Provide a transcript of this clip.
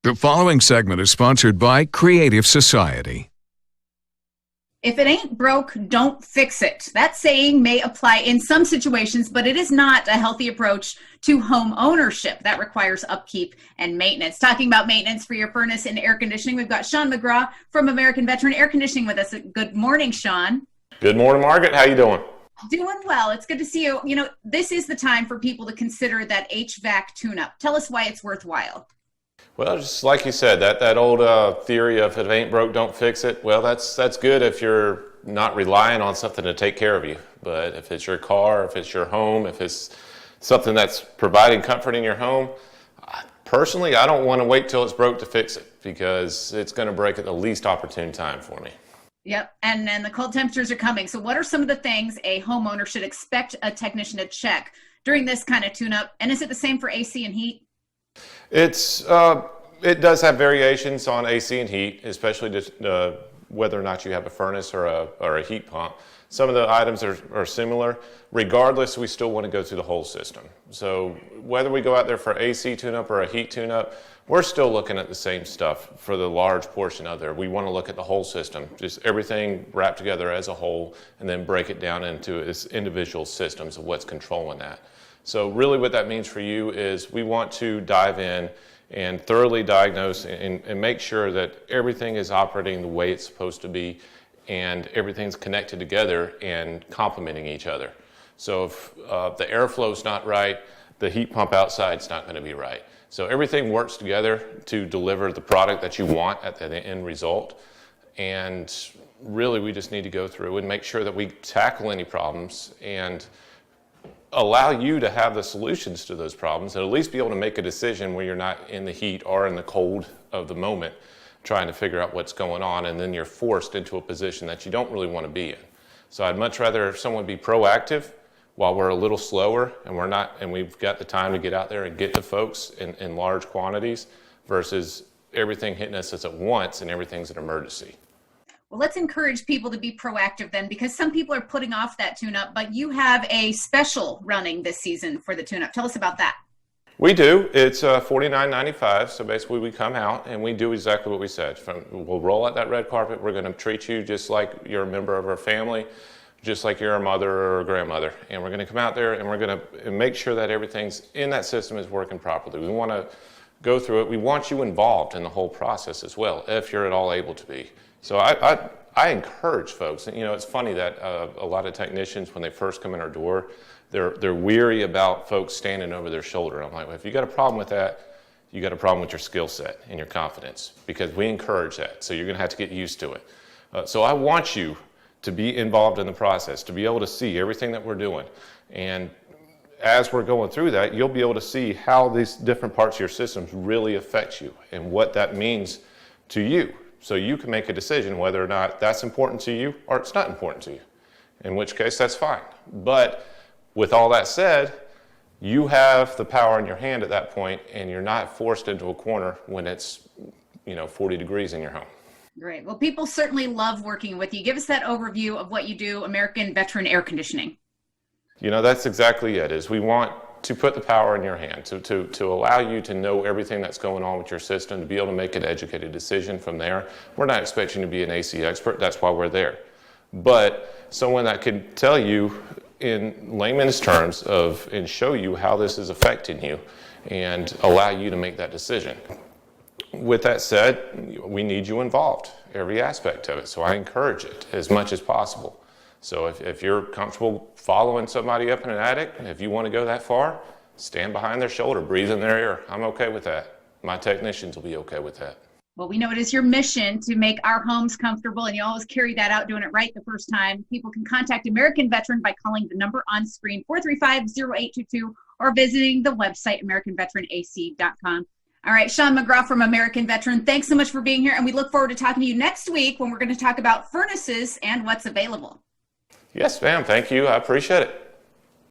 The following segment is sponsored by Creative Society. If it ain't broke, don't fix it. That saying may apply in some situations, but it is not a healthy approach to home ownership. That requires upkeep and maintenance. Talking about maintenance for your furnace and air conditioning, we've got Sean McGraw from American Veteran Air Conditioning with us. Good morning, Sean. Good morning, Margaret. How you doing? Doing well. It's good to see you. You know, this is the time for people to consider that HVAC tune-up. Tell us why it's worthwhile. Well, just like you said, that old theory of if it ain't broke, don't fix it. Well, that's good if you're not relying on something to take care of you. But if it's your car, if it's your home, if it's something that's providing comfort in your home, personally, I don't want to wait till it's broke to fix it because it's going to break at the least opportune time for me. Yep, and then the cold temperatures are coming. So what are some of the things a homeowner should expect a technician to check during this kind of tune-up? And is it the same for AC and heat? It does have variations on AC and heat, especially just, whether or not you have a furnace or a heat pump. Some of the items are similar. Regardless, we still want to go through the whole system. So whether we go out there for AC tune-up or a heat tune-up, we're still looking at the same stuff for the large portion of there. We want to look at the whole system, just everything wrapped together as a whole, and then break it down into its individual systems of what's controlling that. So really what that means for you is we want to dive in and thoroughly diagnose and make sure that everything is operating the way it's supposed to be and everything's connected together and complementing each other. So if the airflow's not right, the heat pump outside's not going to be right. So everything works together to deliver the product that you want at the end result. And really we just need to go through and make sure that we tackle any problems and allow you to have the solutions to those problems and at least be able to make a decision where you're not in the heat or in the cold of the moment trying to figure out what's going on, and then you're forced into a position that you don't really want to be in. So I'd much rather someone be proactive while we're a little slower and we've got the time to get out there and get to folks in large quantities versus everything hitting us at once and everything's an emergency. Well, let's encourage people to be proactive then, because some people are putting off that tune-up, but you have a special running this season for the tune-up. Tell us about that. We do. It's $49.95, so basically we come out and we do exactly what we said. We'll roll out that red carpet. We're going to treat you just like you're a member of our family, just like you're a mother or a grandmother. And we're going to come out there and we're going to make sure that everything's in that system is working properly. We want to go through it. We want you involved in the whole process as well, if you're at all able to be. So I encourage folks, you know, it's funny that a lot of technicians, when they first come in our door, they're weary about folks standing over their shoulder. I'm like, well, if you got a problem with that, you got a problem with your skill set and your confidence, because we encourage that. So you're going to have to get used to it. So I want you to be involved in the process, to be able to see everything that we're doing. And as we're going through that, you'll be able to see how these different parts of your systems really affect you and what that means to you. So you can make a decision whether or not that's important to you or it's not important to you, in which case that's fine. But with all that said, you have the power in your hand at that point and you're not forced into a corner when it's 40 degrees in your home. Great. Well, people certainly love working with you. Give us that overview of what you do, American Veteran Air Conditioning. You know, that's exactly it. Is we want to put the power in your hand, to allow you to know everything that's going on with your system, to be able to make an educated decision from there. We're not expecting you to be an AC expert. That's why we're there. But someone that could tell you in layman's terms and show you how this is affecting you and allow you to make that decision. With that said, we need you involved, every aspect of it. So I encourage it as much as possible. So if you're comfortable following somebody up in an attic, if you want to go that far, stand behind their shoulder, breathe in their ear. I'm okay with that. My technicians will be okay with that. Well, we know it is your mission to make our homes comfortable, and you always carry that out, doing it right the first time. People can contact American Veteran by calling the number on screen, 435-0822, or visiting the website, AmericanVeteranAC.com. All right, Sean McGraw from American Veteran, thanks so much for being here, and we look forward to talking to you next week when we're going to talk about furnaces and what's available. Yes, ma'am. Thank you. I appreciate it.